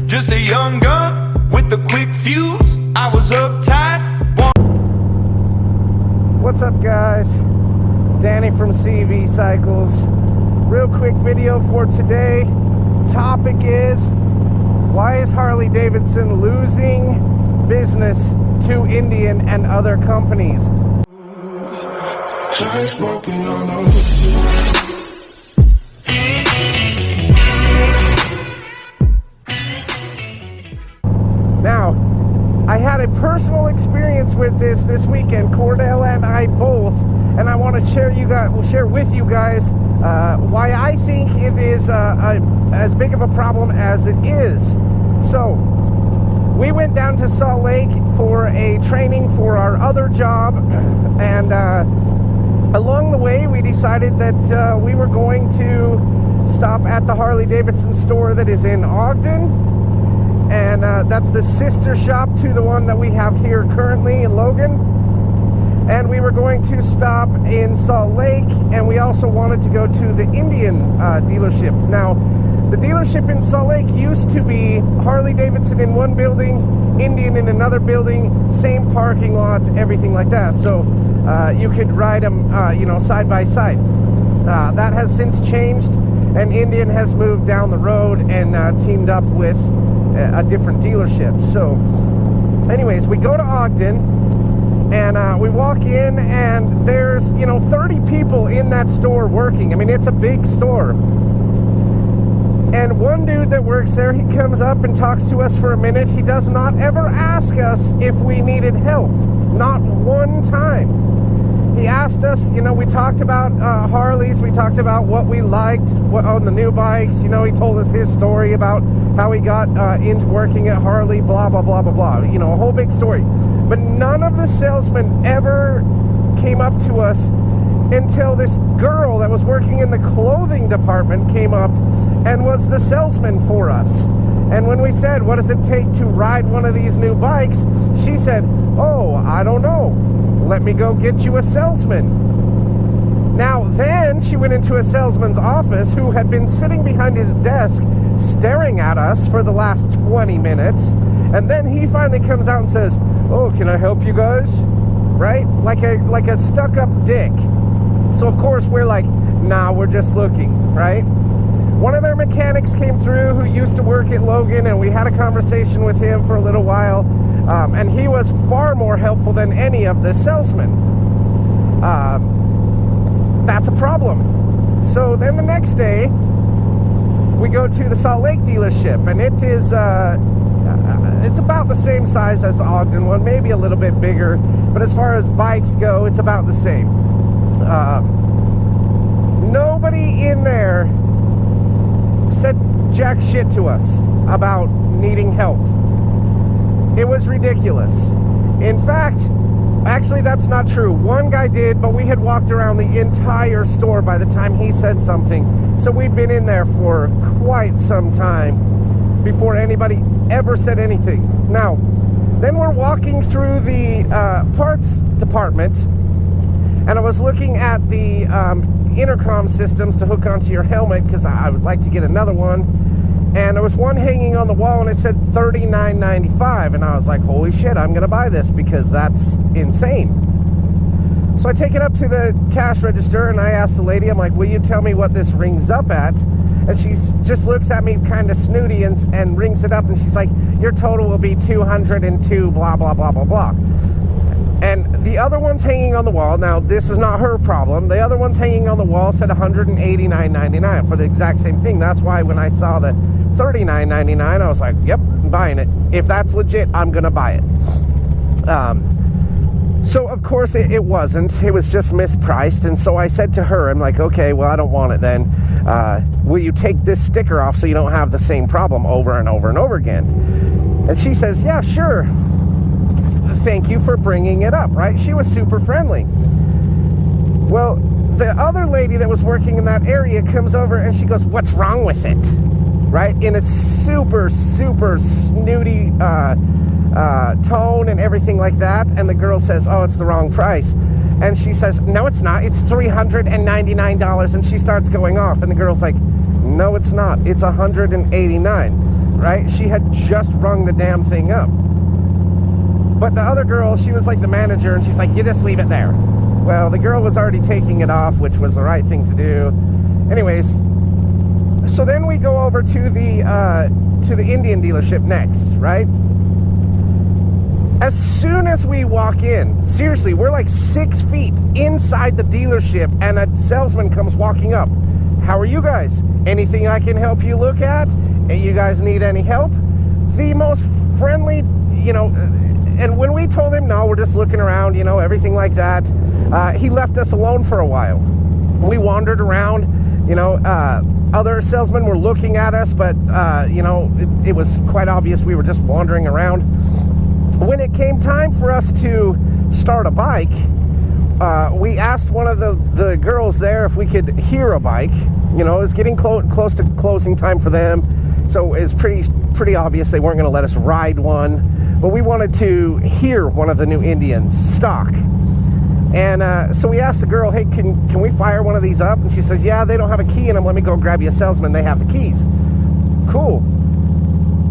Just a young gun with a quick fuse. I was uptight. What's up, guys? Danny from CV Cycles. Real quick video for today. Topic is, why is Harley Davidson losing business to Indian and other companies? Now, I had a personal experience with this weekend. Cordell and I both, and I want to share with you guys why I think it is as big of a problem as it is. So, we went down to Salt Lake for a training for our other job, and along the way we decided that we were going to stop at the Harley Davidson store that is in Ogden. And that's the sister shop to the one that we have here currently in Logan. And we were going to stop in Salt Lake, and we also wanted to go to the Indian dealership. Now, the dealership in Salt Lake used to be Harley Davidson in one building, Indian in another building, same parking lot, everything like that. So you could ride them, side by side. That has since changed, and Indian has moved down the road and teamed up with a different dealership. So anyways, we go to Ogden, and we walk in, and there's 30 people in that store working. I mean, it's a big store. And one dude that works there, he comes up and talks to us for a minute. He does not ever ask us if we needed help. Not one time. He asked us, we talked about Harleys, we talked about what we liked on the new bikes. He told us his story about how he got into working at Harley, blah, blah, blah, blah, blah. A whole big story. But none of the salesmen ever came up to us until this girl that was working in the clothing department came up and was the salesman for us. And when we said, what does it take to ride one of these new bikes? She said, oh, I don't know. Let me go get you a salesman. Now, then she went into a salesman's office who had been sitting behind his desk staring at us for the last 20 minutes. And then he finally comes out and says, oh, can I help you guys? Right? Like a stuck-up dick. So, of course, we're like, nah, we're just looking, right? One of their mechanics came through who used to work at Logan, and we had a conversation with him for a little while. And he was far more helpful than any of the salesmen. That's a problem. So then the next day, we go to the Salt Lake dealership, and it is it's about the same size as the Ogden one, maybe a little bit bigger. But as far as bikes go, it's about the same. Nobody in there said jack shit to us about needing help. It was ridiculous. In fact, actually that's not true. One guy did, but we had walked around the entire store by the time he said something. So we'd been in there for quite some time before anybody ever said anything. Now, then we're walking through the parts department, and I was looking at the intercom systems to hook onto your helmet because I would like to get another one. And there was one hanging on the wall, and it said $39.95, and I was like, holy shit, I'm gonna buy this because that's insane. So I take it up to the cash register, and I ask the lady, I'm like, will you tell me what this rings up at? And she just looks at me kind of snooty and rings it up, and she's like, your total will be $202, blah, blah, blah, blah, blah. And the other one's hanging on the wall. Now, this is not her problem. The other one's hanging on the wall said $189.99 for the exact same thing. That's why when I saw the $39.99, I was like, yep, I'm buying it. If that's legit, I'm going to buy it. So, of course, it wasn't. It was just mispriced. And so I said to her, I'm like, okay, well, I don't want it then. Will you take this sticker off so you don't have the same problem over and over and over again? And she says, yeah, sure. Thank you for bringing it up, right? She was super friendly. Well, the other lady that was working in that area comes over and she goes, what's wrong with it? Right? In a super, super snooty tone and everything like that. And the girl says, oh, it's the wrong price. And she says, no, it's not. It's $399. And she starts going off. And the girl's like, no, it's not. It's $189. right? She had just rung the damn thing up. But the other girl, she was like the manager, and she's like, you just leave it there. Well, the girl was already taking it off, which was the right thing to do. Anyways, so then we go over to the Indian dealership next, right? As soon as we walk in, seriously, we're like 6 feet inside the dealership, and a salesman comes walking up. How are you guys? Anything I can help you look at? You guys need any help? The most friendly, you know, and when we told him, no, we're just looking around, you know, everything like that, he left us alone for a while. We wandered around, you know, other salesmen were looking at us, but, you know, it was quite obvious we were just wandering around. When it came time for us to start a bike, we asked one of the girls there if we could hear a bike. You know, it was getting close to closing time for them, so it's pretty obvious they weren't going to let us ride one. But we wanted to hear one of the new Indians stock. And so we asked the girl, hey, can we fire one of these up? And she says, yeah, they don't have a key in them. Let me go grab you a salesman. They have the keys. Cool.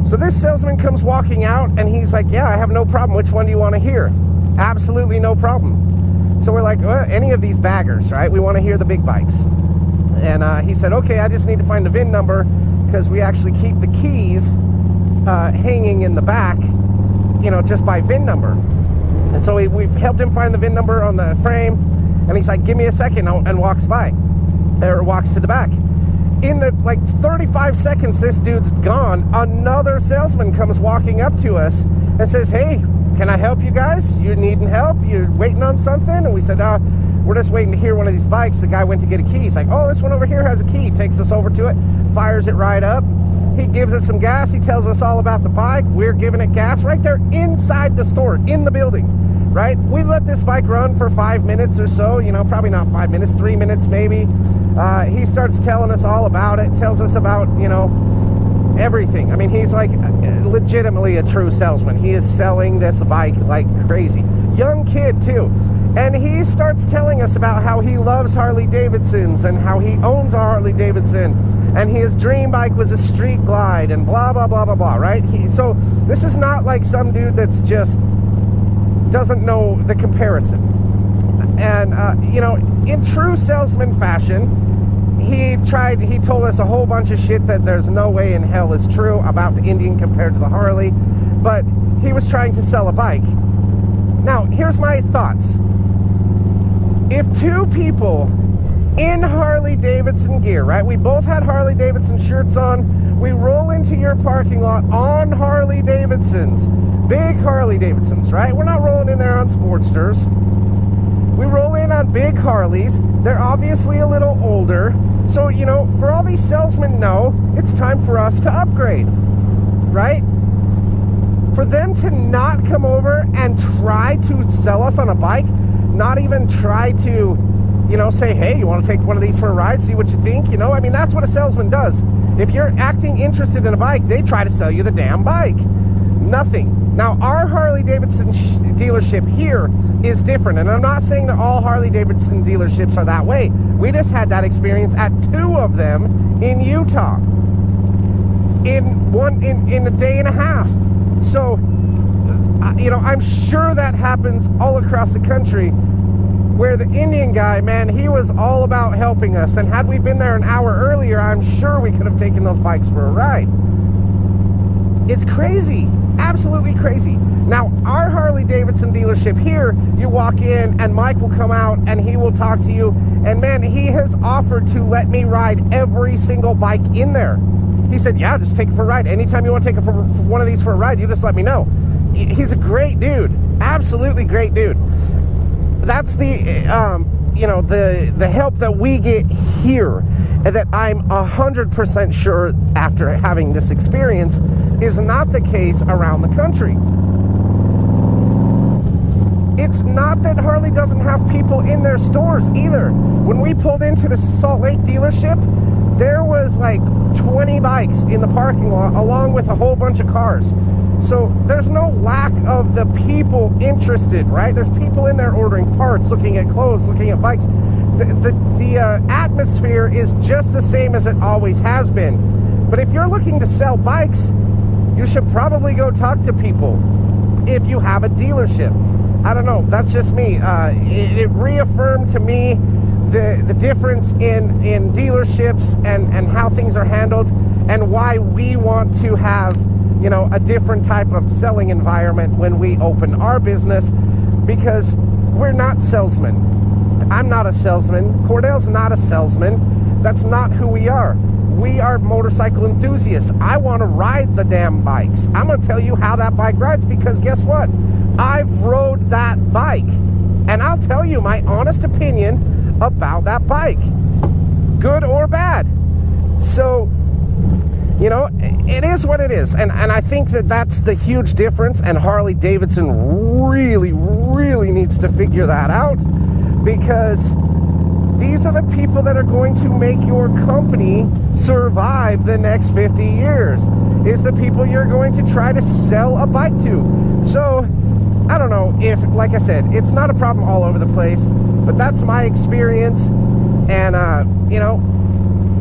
So this salesman comes walking out, and he's like, yeah, I have no problem. Which one do you want to hear? Absolutely no problem. So we're like, well, any of these baggers, right? We want to hear the big bikes. And he said, okay, I just need to find the VIN number, because we actually keep the keys hanging in the back, you know, just by VIN number. And so we've helped him find the VIN number on the frame, and he's like, give me a second, and walks by, or walks to the back. In the, like, 35 seconds this dude's gone, another salesman comes walking up to us and says, hey, can I help you guys? You needing help? You're waiting on something? And we said, we're just waiting to hear one of these bikes. The guy went to get a key. He's like, oh, this one over here has a key. Takes us over to it, fires it right up. He gives us some gas. He tells us all about the bike. We're giving it gas right there inside the store, in the building, right? We let this bike run for 5 minutes or so, you know, probably not 5 minutes, 3 minutes maybe. He starts telling us all about it, tells us about, you know, everything. I mean, he's like legitimately a true salesman. He is selling this bike like crazy. Young kid too. And he starts telling us about how he loves Harley Davidsons and how he owns a Harley Davidson, and his dream bike was a Street Glide, and blah, blah, blah, blah, blah, right? So this is not like some dude that's just doesn't know the comparison. And, you know, in true salesman fashion, he told us a whole bunch of shit that there's no way in hell is true about the Indian compared to the Harley, but he was trying to sell a bike. Now, here's my thoughts. If two people in Harley Davidson gear, right? We both had Harley Davidson shirts on. We roll into your parking lot on Harley Davidsons. Big Harley Davidsons, right? We're not rolling in there on Sportsters. We roll in on big Harleys. They're obviously a little older. So, you know, for all these salesmen know, it's time for us to upgrade, right? For them to not come over and try to sell us on a bike, not even try to, you know, say, hey, you want to take one of these for a ride, see what you think, you know? I mean, that's what a salesman does. If you're acting interested in a bike, they try to sell you the damn bike. Nothing. Now, our Harley Davidson dealership here is different, and I'm not saying that all Harley Davidson dealerships are that way. We just had that experience at 2 of them in Utah in a day and a half. So, you know, I'm sure that happens all across the country, where the Indian guy, man, he was all about helping us, and had we been there an hour earlier, I'm sure we could have taken those bikes for a ride. It's crazy. Absolutely crazy. Now, our Harley Davidson dealership here, you walk in and Mike will come out and he will talk to you, and man, he has offered to let me ride every single bike in there. He said, yeah, just take it for a ride. Anytime you want to take it for one of these for a ride, you just let me know. He's a great dude. Absolutely great dude. That's the you know, the help that we get here, and that I'm 100% sure after having this experience is not the case around the country. It's not that Harley doesn't have people in their stores either. When we pulled into the Salt Lake dealership, there was like 20 bikes in the parking lot along with a whole bunch of cars. So there's no lack of the people interested, right? There's people in there ordering parts, looking at clothes, looking at bikes. The atmosphere is just the same as it always has been. But if you're looking to sell bikes, you should probably go talk to people if you have a dealership. I don't know, that's just me. It reaffirmed to me the difference in dealerships and how things are handled, and why we want to have, you know, a different type of selling environment when we open our business, because we're not salesmen. I'm not a salesman. Cordell's not a salesman. That's not who we are. We are motorcycle enthusiasts. I want to ride the damn bikes. I'm going to tell you how that bike rides, because guess what? I've rode that bike, and I'll tell you my honest opinion about that bike, good or bad. So, you know, it is what it is, and I think that that's the huge difference, and Harley Davidson really needs to figure that out, because these are the people that are going to make your company survive the next 50 years, is the people you're going to try to sell a bike to. So, I don't know if, like I said, it's not a problem all over the place, but that's my experience, and, you know,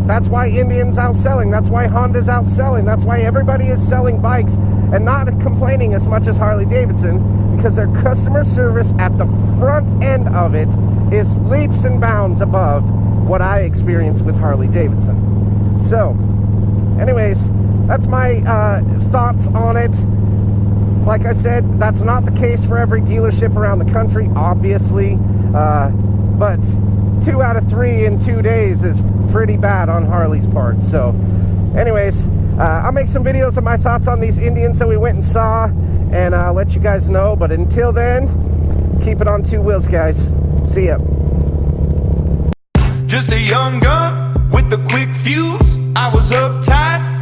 that's why Indian's outselling, that's why Honda's outselling, that's why everybody is selling bikes and not complaining as much as Harley Davidson, because their customer service at the front end of it is leaps and bounds above what I experienced with Harley Davidson. So, anyways, that's my thoughts on it. Like I said, that's not the case for every dealership around the country, obviously, but 2 out of 3 in 2 days is pretty bad on Harley's part. So, anyways, I'll make some videos of my thoughts on these Indians that we went and saw, and I'll let you guys know. But until then, keep it on 2 wheels, guys. See ya. Just a young gun with a quick fuse. I was uptight,